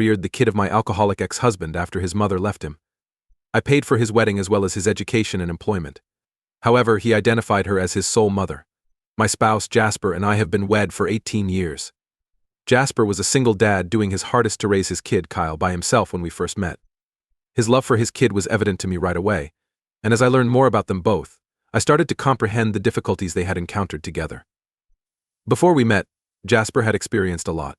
reared the kid of my alcoholic ex-husband after his mother left him. I paid for his wedding as well as his education and employment. However, he identified her as his sole mother. My spouse, Jasper, and I have been wed for 18 years. Jasper was a single dad doing his hardest to raise his kid, Kyle, by himself when we first met. His love for his kid was evident to me right away, and as I learned more about them both, I started to comprehend the difficulties they had encountered together. Before we met, Jasper had experienced a lot,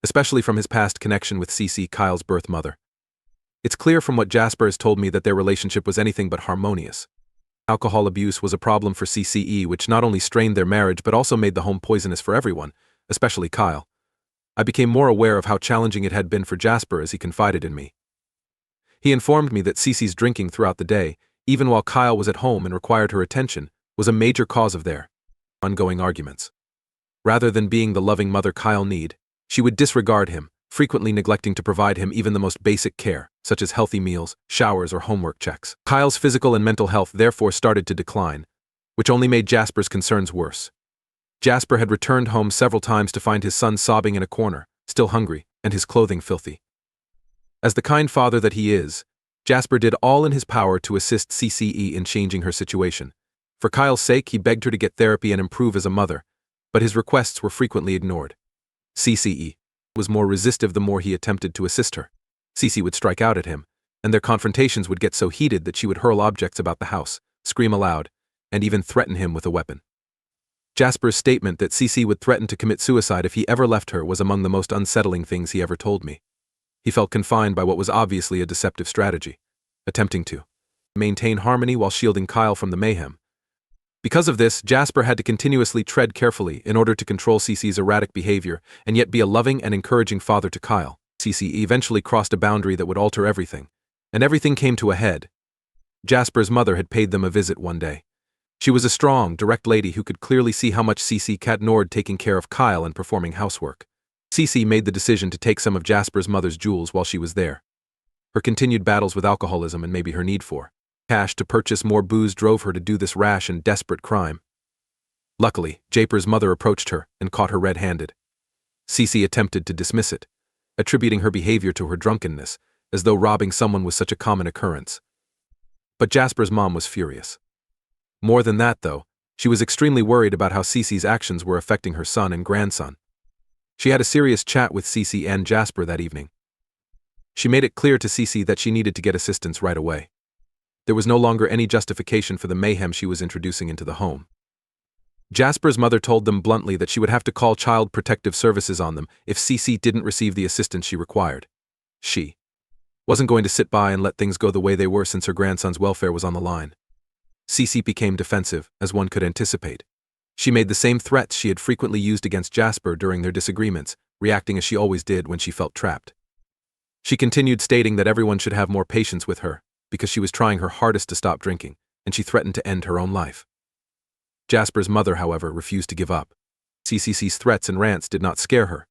especially from his past connection with Cece, Kyle's birth mother. It's clear from what Jasper has told me that their relationship was anything but harmonious. Alcohol abuse was a problem for CCE, which not only strained their marriage but also made the home poisonous for everyone, especially Kyle. I became more aware of how challenging it had been for Jasper as he confided in me. He informed me that Cece's drinking throughout the day, even while Kyle was at home and required her attention, was a major cause of their ongoing arguments. Rather than being the loving mother Kyle needed, she would disregard him, frequently neglecting to provide him even the most basic care, such as healthy meals, showers, or homework checks. Kyle's physical and mental health therefore started to decline, which only made Jasper's concerns worse. Jasper had returned home several times to find his son sobbing in a corner, still hungry, and his clothing filthy. As the kind father that he is, Jasper did all in his power to assist CCE in changing her situation. For Kyle's sake, he begged her to get therapy and improve as a mother, but his requests were frequently ignored. CCE was more resistive the more he attempted to assist her. Cece would strike out at him, and their confrontations would get so heated that she would hurl objects about the house, scream aloud, and even threaten him with a weapon. Jasper's statement that Cece would threaten to commit suicide if he ever left her was among the most unsettling things he ever told me. He felt confined by what was obviously a deceptive strategy, attempting to maintain harmony while shielding Kyle from the mayhem. Because of this, Jasper had to continuously tread carefully in order to control Cece's erratic behavior and yet be a loving and encouraging father to Kyle. Cece eventually crossed a boundary that would alter everything, and everything came to a head. Jasper's mother had paid them a visit one day. She was a strong, direct lady who could clearly see how much Cece ignored taking care of Kyle and performing housework. Cece made the decision to take some of Jasper's mother's jewels while she was there. Her continued battles with alcoholism and maybe her need for cash to purchase more booze drove her to do this rash and desperate crime. Luckily, Jasper's mother approached her and caught her red-handed. Cece attempted to dismiss it, attributing her behavior to her drunkenness, as though robbing someone was such a common occurrence. But Jasper's mom was furious. More than that, though, she was extremely worried about how Cece's actions were affecting her son and grandson. She had a serious chat with Cece and Jasper that evening. She made it clear to Cece that she needed to get assistance right away. There was no longer any justification for the mayhem she was introducing into the home. Jasper's mother told them bluntly that she would have to call Child Protective Services on them if Cece didn't receive the assistance she required. She wasn't going to sit by and let things go the way they were since her grandson's welfare was on the line. Cece became defensive, as one could anticipate. She made the same threats she had frequently used against Jasper during their disagreements, reacting as she always did when she felt trapped. She continued stating that everyone should have more patience with her, because she was trying her hardest to stop drinking, and she threatened to end her own life. Jasper's mother, however, refused to give up. Cece's threats and rants did not scare her.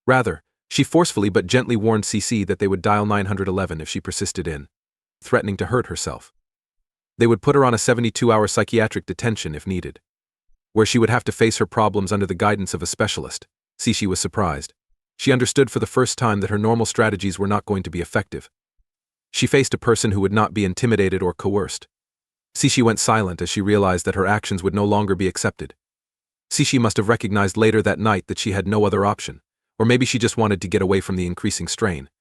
Rather, she forcefully but gently warned Cece that they would dial 911 if she persisted in threatening to hurt herself. They would put her on a 72-hour psychiatric detention if needed, where she would have to face her problems under the guidance of a specialist. Cece was surprised. She understood for the first time that her normal strategies were not going to be effective. She faced a person who would not be intimidated or coerced. Cece went silent as she realized that her actions would no longer be accepted. Cece must have recognized later that night that she had no other option, or maybe she just wanted to get away from the increasing strain.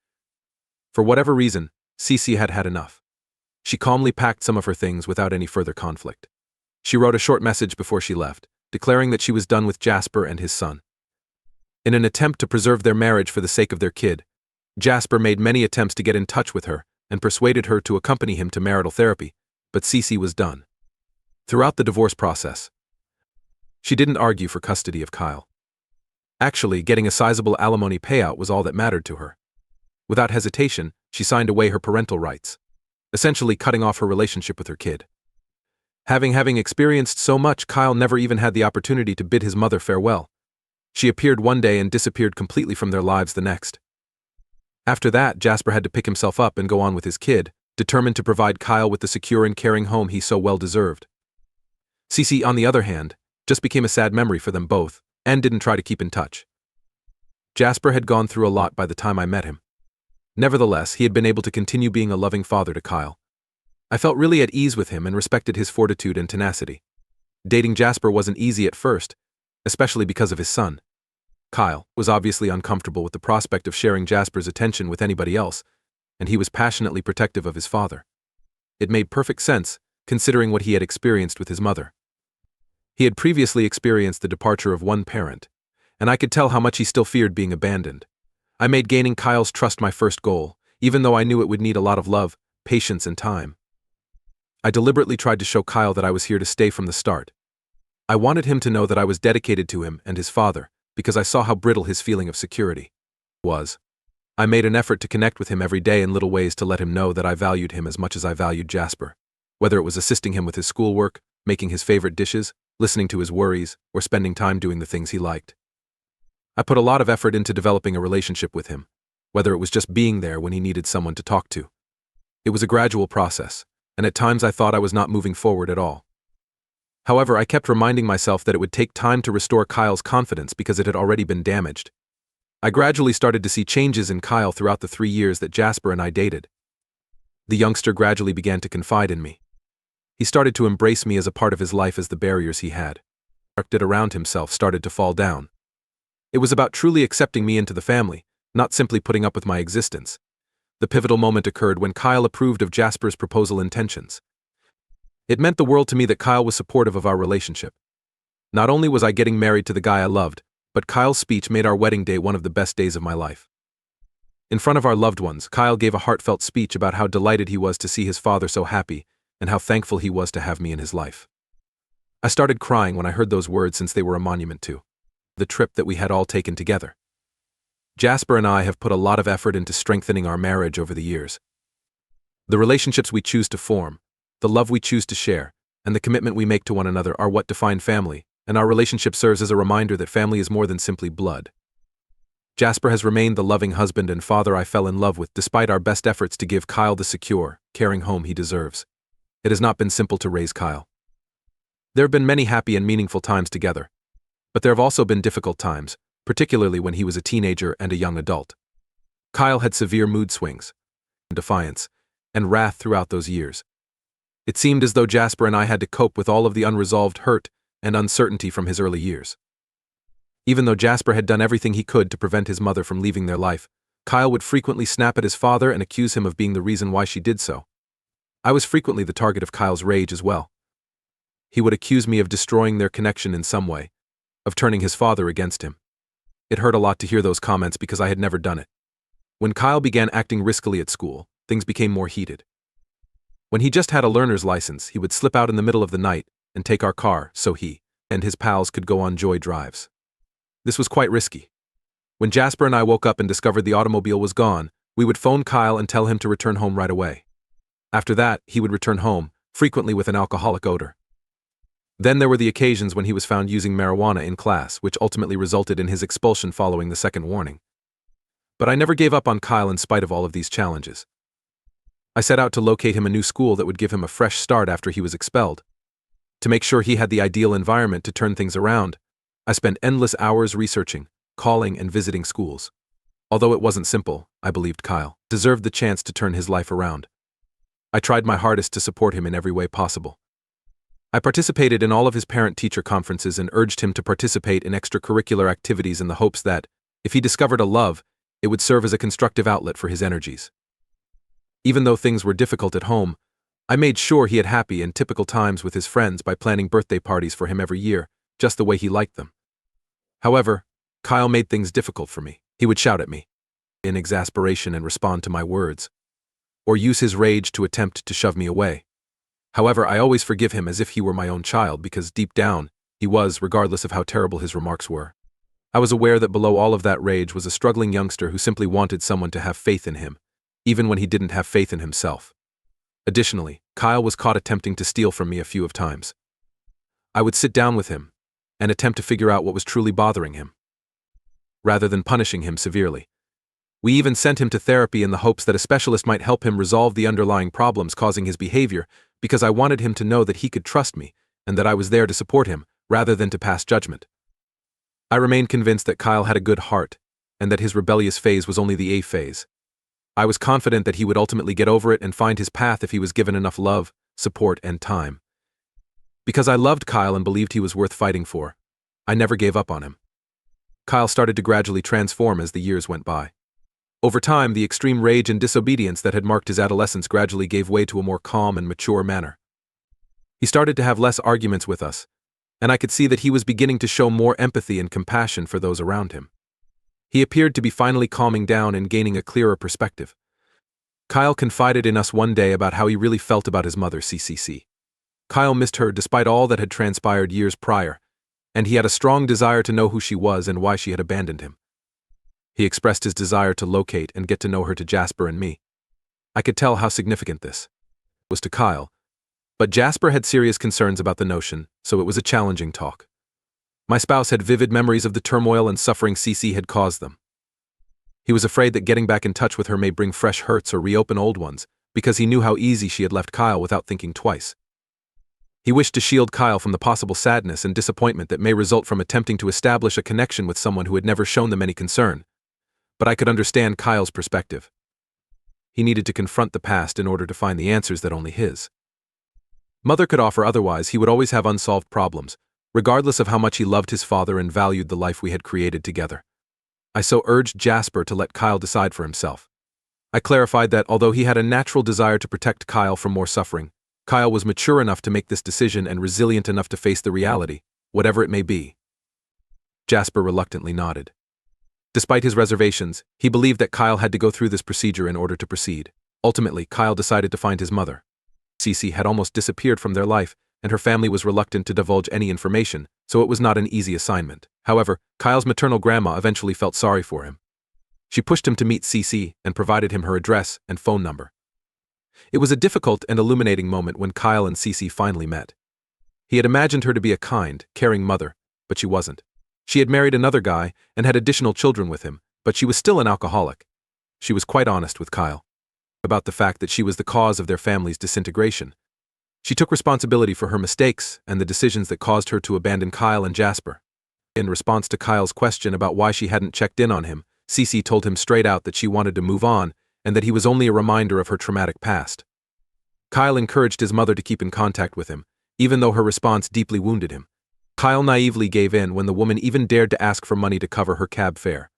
For whatever reason, Cece had had enough. She calmly packed some of her things without any further conflict. She wrote a short message before she left, declaring that she was done with Jasper and his son. In an attempt to preserve their marriage for the sake of their kid, Jasper made many attempts to get in touch with her and persuaded her to accompany him to marital therapy, but Cece was done. Throughout the divorce process, she didn't argue for custody of Kyle. Actually, getting a sizable alimony payout was all that mattered to her. Without hesitation, she signed away her parental rights, essentially cutting off her relationship with her kid. Having experienced so much, Kyle never even had the opportunity to bid his mother farewell. She appeared one day and disappeared completely from their lives the next. After that, Jasper had to pick himself up and go on with his kid, determined to provide Kyle with the secure and caring home he so well deserved. Cece, on the other hand, just became a sad memory for them both, and didn't try to keep in touch. Jasper had gone through a lot by the time I met him. Nevertheless, he had been able to continue being a loving father to Kyle. I felt really at ease with him and respected his fortitude and tenacity. Dating Jasper wasn't easy at first, especially because of his son. Kyle was obviously uncomfortable with the prospect of sharing Jasper's attention with anybody else, and he was passionately protective of his father. It made perfect sense, considering what he had experienced with his mother. He had previously experienced the departure of one parent, and I could tell how much he still feared being abandoned. I made gaining Kyle's trust my first goal, even though I knew it would need a lot of love, patience, and time. I deliberately tried to show Kyle that I was here to stay from the start. I wanted him to know that I was dedicated to him and his father, because I saw how brittle his feeling of security was. I made an effort to connect with him every day in little ways to let him know that I valued him as much as I valued Jasper. Whether it was assisting him with his schoolwork, making his favorite dishes, listening to his worries, or spending time doing the things he liked. I put a lot of effort into developing a relationship with him, whether it was just being there when he needed someone to talk to. It was a gradual process, and at times I thought I was not moving forward at all. However, I kept reminding myself that it would take time to restore Kyle's confidence because it had already been damaged. I gradually started to see changes in Kyle throughout the 3 years that Jasper and I dated. The youngster gradually began to confide in me. He started to embrace me as a part of his life as the barriers he had around himself started to fall down. It was about truly accepting me into the family, not simply putting up with my existence. The pivotal moment occurred when Kyle approved of Jasper's proposal intentions. It meant the world to me that Kyle was supportive of our relationship. Not only was I getting married to the guy I loved, but Kyle's speech made our wedding day one of the best days of my life. In front of our loved ones, Kyle gave a heartfelt speech about how delighted he was to see his father so happy and how thankful he was to have me in his life. I started crying when I heard those words since they were a monument to the trip that we had all taken together. Jasper and I have put a lot of effort into strengthening our marriage over the years. The relationships we choose to form, the love we choose to share, and the commitment we make to one another are what define family, and our relationship serves as a reminder that family is more than simply blood. Jasper has remained the loving husband and father I fell in love with despite our best efforts to give Kyle the secure, caring home he deserves. It has not been simple to raise Kyle. There have been many happy and meaningful times together, but there have also been difficult times, particularly when he was a teenager and a young adult. Kyle had severe mood swings, defiance, and wrath throughout those years. It seemed as though Jasper and I had to cope with all of the unresolved hurt and uncertainty from his early years. Even though Jasper had done everything he could to prevent his mother from leaving their life, Kyle would frequently snap at his father and accuse him of being the reason why she did so. I was frequently the target of Kyle's rage as well. He would accuse me of destroying their connection in some way, of turning his father against him. It hurt a lot to hear those comments because I had never done it. When Kyle began acting riskily at school, things became more heated. When he just had a learner's license, he would slip out in the middle of the night and take our car so he and his pals could go on joy drives. This was quite risky. When Jasper and I woke up and discovered the automobile was gone, we would phone Kyle and tell him to return home right away. After that, he would return home, frequently with an alcoholic odor. Then there were the occasions when he was found using marijuana in class, which ultimately resulted in his expulsion following the second warning. But I never gave up on Kyle in spite of all of these challenges. I set out to locate him a new school that would give him a fresh start after he was expelled. To make sure he had the ideal environment to turn things around, I spent endless hours researching, calling, and visiting schools. Although it wasn't simple, I believed Kyle deserved the chance to turn his life around. I tried my hardest to support him in every way possible. I participated in all of his parent-teacher conferences and urged him to participate in extracurricular activities in the hopes that, if he discovered a love, it would serve as a constructive outlet for his energies. Even though things were difficult at home, I made sure he had happy and typical times with his friends by planning birthday parties for him every year, just the way he liked them. However, Kyle made things difficult for me. He would shout at me in exasperation and respond to my words, or use his rage to attempt to shove me away. However, I always forgive him as if he were my own child because deep down, he was, regardless of how terrible his remarks were. I was aware that below all of that rage was a struggling youngster who simply wanted someone to have faith in him, even when he didn't have faith in himself. Additionally, Kyle was caught attempting to steal from me a few times. I would sit down with him and attempt to figure out what was truly bothering him, rather than punishing him severely. We even sent him to therapy in the hopes that a specialist might help him resolve the underlying problems causing his behavior, because I wanted him to know that he could trust me and that I was there to support him, rather than to pass judgment. I remained convinced that Kyle had a good heart and that his rebellious phase was only the A phase. I was confident that he would ultimately get over it and find his path if he was given enough love, support, and time. Because I loved Kyle and believed he was worth fighting for, I never gave up on him. Kyle started to gradually transform as the years went by. Over time, the extreme rage and disobedience that had marked his adolescence gradually gave way to a more calm and mature manner. He started to have less arguments with us, and I could see that he was beginning to show more empathy and compassion for those around him. He appeared to be finally calming down and gaining a clearer perspective. Kyle confided in us one day about how he really felt about his mother, CCC. Kyle missed her despite all that had transpired years prior, and he had a strong desire to know who she was and why she had abandoned him. He expressed his desire to locate and get to know her to Jasper and me. I could tell how significant this was to Kyle, but Jasper had serious concerns about the notion, so it was a challenging talk. My spouse had vivid memories of the turmoil and suffering CC had caused them. He was afraid that getting back in touch with her may bring fresh hurts or reopen old ones, because he knew how easy she had left Kyle without thinking twice. He wished to shield Kyle from the possible sadness and disappointment that may result from attempting to establish a connection with someone who had never shown them any concern. But I could understand Kyle's perspective. He needed to confront the past in order to find the answers that only his mother could offer, otherwise he would always have unsolved problems, regardless of how much he loved his father and valued the life we had created together. I so urged Jasper to let Kyle decide for himself. I clarified that although he had a natural desire to protect Kyle from more suffering, Kyle was mature enough to make this decision and resilient enough to face the reality, whatever it may be. Jasper reluctantly nodded. Despite his reservations, he believed that Kyle had to go through this procedure in order to proceed. Ultimately, Kyle decided to find his mother. Cece had almost disappeared from their life, and her family was reluctant to divulge any information, so it was not an easy assignment. However, Kyle's maternal grandma eventually felt sorry for him. She pushed him to meet Cece and provided him her address and phone number. It was a difficult and illuminating moment when Kyle and Cece finally met. He had imagined her to be a kind, caring mother, but she wasn't. She had married another guy and had additional children with him, but she was still an alcoholic. She was quite honest with Kyle about the fact that she was the cause of their family's disintegration. She took responsibility for her mistakes and the decisions that caused her to abandon Kyle and Jasper. In response to Kyle's question about why she hadn't checked in on him, Cece told him straight out that she wanted to move on and that he was only a reminder of her traumatic past. Kyle encouraged his mother to keep in contact with him, even though her response deeply wounded him. Kyle naively gave in when the woman even dared to ask for money to cover her cab fare.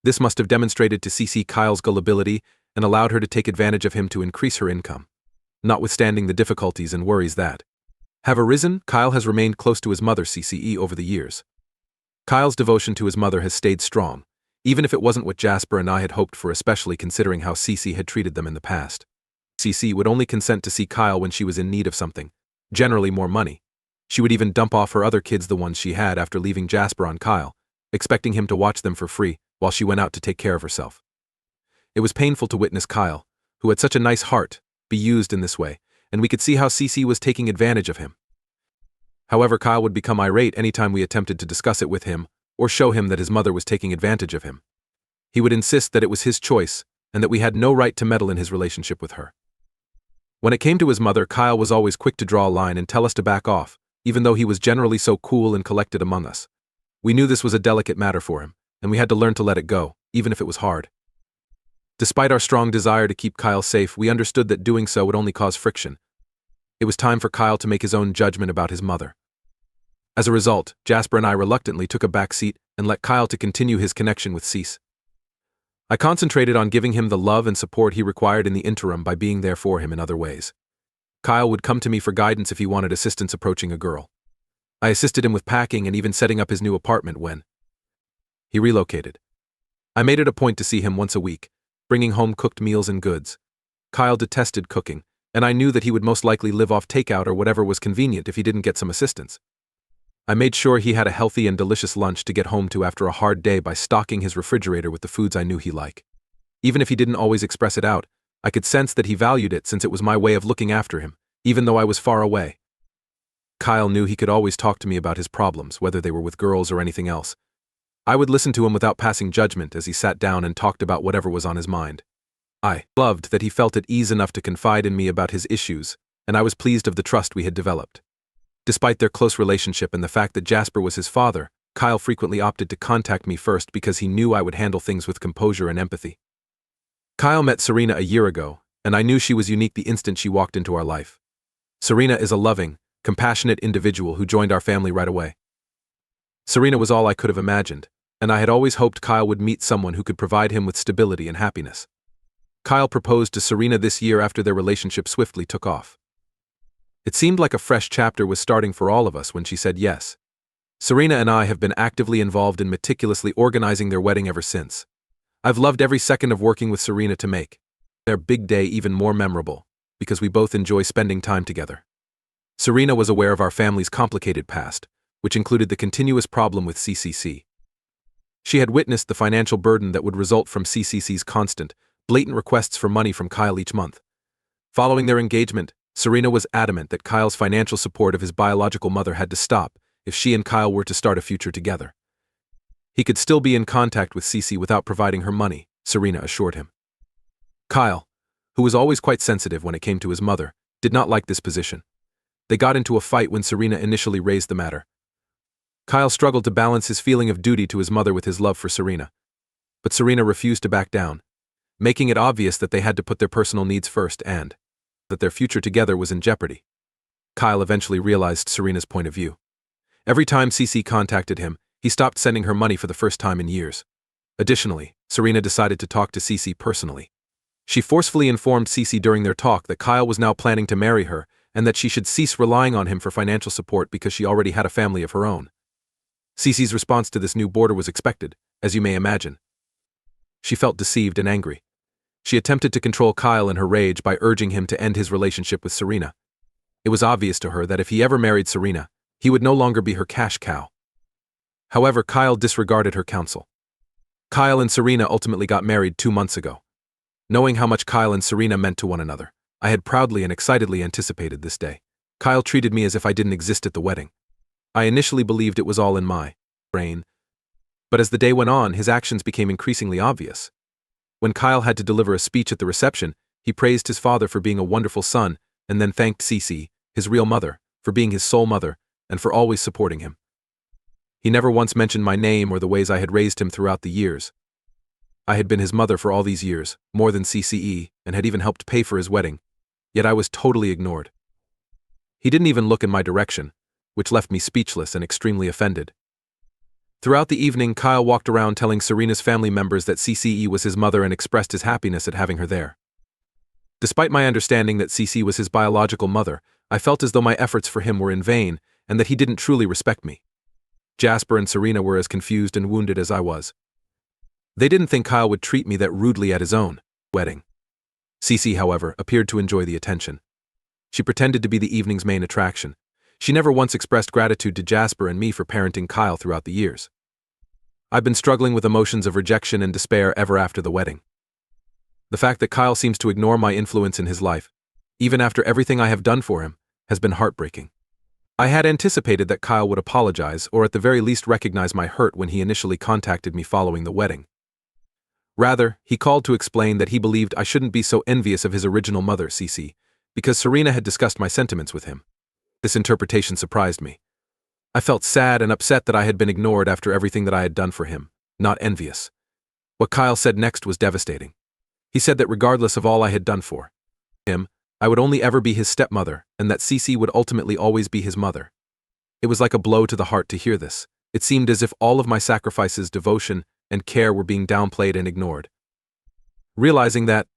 This must have demonstrated to Cece Kyle's gullibility and allowed her to take advantage of him to increase her income. Notwithstanding the difficulties and worries that have arisen, Kyle has remained close to his mother CCE over the years. Kyle's devotion to his mother has stayed strong, even if it wasn't what Jasper and I had hoped for, especially considering how Cece had treated them in the past. Cece would only consent to see Kyle when she was in need of something, generally more money. She would even dump off her other kids, the ones she had, after leaving Jasper on Kyle, expecting him to watch them for free while she went out to take care of herself. It was painful to witness Kyle, who had such a nice heart, be used in this way, and we could see how Cece was taking advantage of him. However, Kyle would become irate anytime we attempted to discuss it with him or show him that his mother was taking advantage of him. He would insist that it was his choice and that we had no right to meddle in his relationship with her. When it came to his mother, Kyle was always quick to draw a line and tell us to back off, even though he was generally so cool and collected among us. We knew this was a delicate matter for him, and we had to learn to let it go, even if it was hard. Despite our strong desire to keep Kyle safe, we understood that doing so would only cause friction. It was time for Kyle to make his own judgment about his mother. As a result, Jasper and I reluctantly took a back seat and let Kyle to continue his connection with Cece. I concentrated on giving him the love and support he required in the interim by being there for him in other ways. Kyle would come to me for guidance if he wanted assistance approaching a girl. I assisted him with packing and even setting up his new apartment when he relocated. I made it a point to see him once a week, bringing home cooked meals and goods. Kyle detested cooking, and I knew that he would most likely live off takeout or whatever was convenient if he didn't get some assistance. I made sure he had a healthy and delicious lunch to get home to after a hard day by stocking his refrigerator with the foods I knew he liked. Even if he didn't always express it out, I could sense that he valued it since it was my way of looking after him, even though I was far away. Kyle knew he could always talk to me about his problems, whether they were with girls or anything else. I would listen to him without passing judgment as he sat down and talked about whatever was on his mind. I loved that he felt at ease enough to confide in me about his issues, and I was pleased of the trust we had developed. Despite their close relationship and the fact that Jasper was his father, Kyle frequently opted to contact me first because he knew I would handle things with composure and empathy. Kyle met Serena a year ago, and I knew she was unique the instant she walked into our life. Serena is a loving, compassionate individual who joined our family right away. Serena was all I could have imagined, and I had always hoped Kyle would meet someone who could provide him with stability and happiness. Kyle proposed to Serena this year after their relationship swiftly took off. It seemed like a fresh chapter was starting for all of us when she said yes. Serena and I have been actively involved in meticulously organizing their wedding ever since. I've loved every second of working with Serena to make their big day even more memorable, because we both enjoy spending time together. Serena was aware of our family's complicated past, which included the continuous problem with CCC. She had witnessed the financial burden that would result from CCC's constant, blatant requests for money from Kyle each month. Following their engagement, Serena was adamant that Kyle's financial support of his biological mother had to stop if she and Kyle were to start a future together. He could still be in contact with CC without providing her money, Serena assured him. Kyle, who was always quite sensitive when it came to his mother, did not like this position. They got into a fight when Serena initially raised the matter. Kyle struggled to balance his feeling of duty to his mother with his love for Serena. But Serena refused to back down, making it obvious that they had to put their personal needs first and that their future together was in jeopardy. Kyle eventually realized Serena's point of view. Every time CC contacted him, he stopped sending her money for the first time in years. Additionally, Serena decided to talk to CC personally. She forcefully informed CC during their talk that Kyle was now planning to marry her and that she should cease relying on him for financial support because she already had a family of her own. CC's response to this new border was expected, as you may imagine. She felt deceived and angry. She attempted to control Kyle in her rage by urging him to end his relationship with Serena. It was obvious to her that if he ever married Serena, he would no longer be her cash cow. However, Kyle disregarded her counsel. Kyle and Serena ultimately got married 2 months ago. Knowing how much Kyle and Serena meant to one another, I had proudly and excitedly anticipated this day. Kyle treated me as if I didn't exist at the wedding. I initially believed it was all in my brain, but as the day went on, his actions became increasingly obvious. When Kyle had to deliver a speech at the reception, he praised his father for being a wonderful son and then thanked CC, his real mother, for being his sole mother and for always supporting him. He never once mentioned my name or the ways I had raised him throughout the years. I had been his mother for all these years, more than CCE, and had even helped pay for his wedding, yet I was totally ignored. He didn't even look in my direction, which left me speechless and extremely offended. Throughout the evening, Kyle walked around telling Serena's family members that CCE was his mother and expressed his happiness at having her there. Despite my understanding that CC was his biological mother, I felt as though my efforts for him were in vain and that he didn't truly respect me. Jasper and Serena were as confused and wounded as I was. They didn't think Kyle would treat me that rudely at his own wedding. CC, however, appeared to enjoy the attention. She pretended to be the evening's main attraction. She never once expressed gratitude to Jasper and me for parenting Kyle throughout the years. I've been struggling with emotions of rejection and despair ever after the wedding. The fact that Kyle seems to ignore my influence in his life, even after everything I have done for him, has been heartbreaking. I had anticipated that Kyle would apologize or at the very least recognize my hurt when he initially contacted me following the wedding. Rather, he called to explain that he believed I shouldn't be so envious of his original mother, CC, because Serena had discussed my sentiments with him. This interpretation surprised me. I felt sad and upset that I had been ignored after everything that I had done for him, not envious. What Kyle said next was devastating. He said that regardless of all I had done for him, I would only ever be his stepmother and that CC would ultimately always be his mother. It was like a blow to the heart to hear this. It seemed as if all of my sacrifices, devotion, and care were being downplayed and ignored. Realizing that,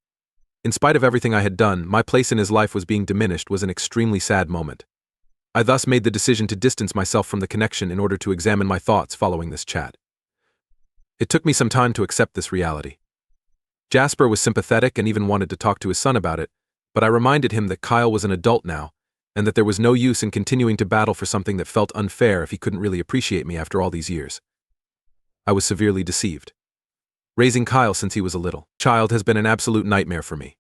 in spite of everything I had done, my place in his life was being diminished was an extremely sad moment. I thus made the decision to distance myself from the connection in order to examine my thoughts following this chat. It took me some time to accept this reality. Jasper was sympathetic and even wanted to talk to his son about it, but I reminded him that Kyle was an adult now, and that there was no use in continuing to battle for something that felt unfair if he couldn't really appreciate me after all these years. I was severely deceived. Raising Kyle since he was a little child has been an absolute nightmare for me.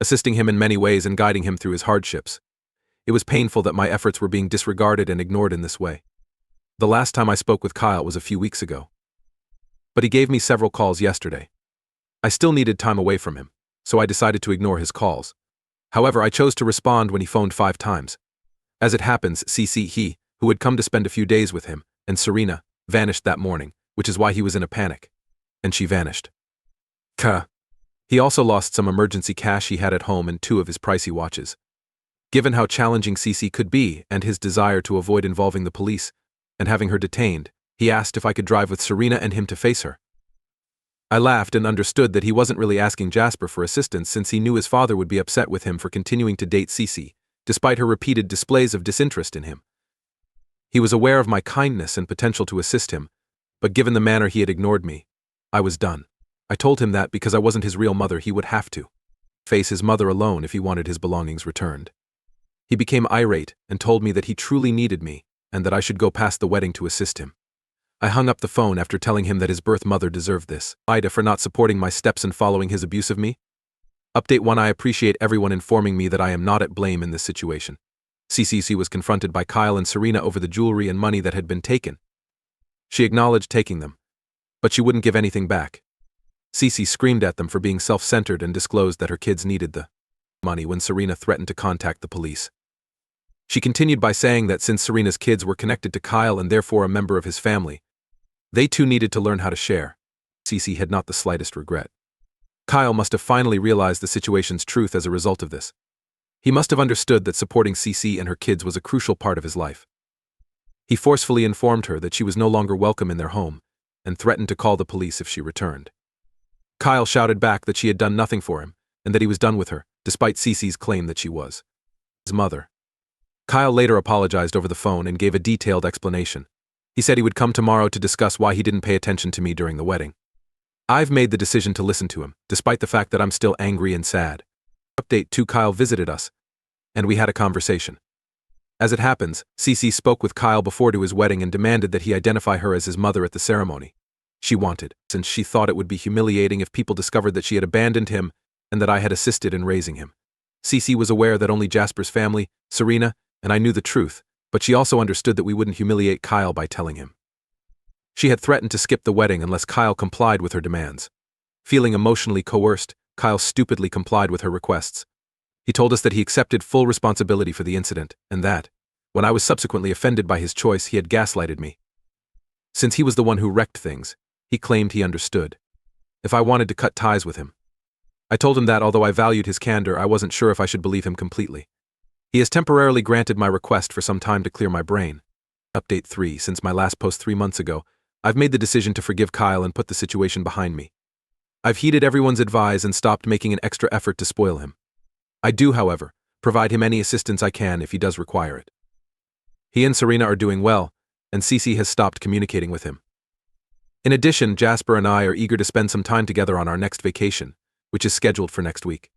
Assisting him in many ways and guiding him through his hardships. It was painful that my efforts were being disregarded and ignored in this way. The last time I spoke with Kyle was a few weeks ago. But he gave me several calls yesterday. I still needed time away from him, so I decided to ignore his calls. However, I chose to respond when he phoned 5 times. As it happens, CC, who had come to spend a few days with him, and Serena, vanished that morning, which is why he was in a panic. And she vanished. He also lost some emergency cash he had at home and 2 of his pricey watches. Given how challenging Cece could be and his desire to avoid involving the police and having her detained, he asked if I could drive with Serena and him to face her. I laughed and understood that he wasn't really asking Jasper for assistance since he knew his father would be upset with him for continuing to date Cece, despite her repeated displays of disinterest in him. He was aware of my kindness and potential to assist him, but given the manner he had ignored me, I was done. I told him that because I wasn't his real mother, he would have to face his mother alone if he wanted his belongings returned. He became irate and told me that he truly needed me and that I should go past the wedding to assist him. I hung up the phone after telling him that his birth mother deserved this. AITA for not supporting my steps and following his abuse of me. Update 1: I appreciate everyone informing me that I am not at blame in this situation. Cece was confronted by Kyle and Serena over the jewelry and money that had been taken. She acknowledged taking them, but she wouldn't give anything back. Cece screamed at them for being self-centered and disclosed that her kids needed the money when Serena threatened to contact the police. She continued by saying that since Serena's kids were connected to Kyle and therefore a member of his family, they too needed to learn how to share. Cece had not the slightest regret. Kyle must have finally realized the situation's truth as a result of this. He must have understood that supporting Cece and her kids was a crucial part of his life. He forcefully informed her that she was no longer welcome in their home and threatened to call the police if she returned. Kyle shouted back that she had done nothing for him and that he was done with her, despite Cece's claim that she was his mother. Kyle later apologized over the phone and gave a detailed explanation. He said he would come tomorrow to discuss why he didn't pay attention to me during the wedding. I've made the decision to listen to him, despite the fact that I'm still angry and sad. Update 2: Kyle visited us, and we had a conversation. As it happens, Cece spoke with Kyle before to his wedding and demanded that he identify her as his mother at the ceremony. She wanted, since she thought it would be humiliating if people discovered that she had abandoned him and that I had assisted in raising him. Cece was aware that only Jasper's family, Serena, and I knew the truth, but she also understood that we wouldn't humiliate Kyle by telling him. She had threatened to skip the wedding unless Kyle complied with her demands. Feeling emotionally coerced, Kyle stupidly complied with her requests. He told us that he accepted full responsibility for the incident, and that, when I was subsequently offended by his choice, he had gaslighted me. Since he was the one who wrecked things, he claimed he understood if I wanted to cut ties with him. I told him that although I valued his candor, I wasn't sure if I should believe him completely. He has temporarily granted my request for some time to clear my brain. Update 3: Since my last post 3 months ago, I've made the decision to forgive Kyle and put the situation behind me. I've heeded everyone's advice and stopped making an extra effort to spoil him. I do, however, provide him any assistance I can if he does require it. He and Serena are doing well, and Cece has stopped communicating with him. In addition, Jasper and I are eager to spend some time together on our next vacation, which is scheduled for next week.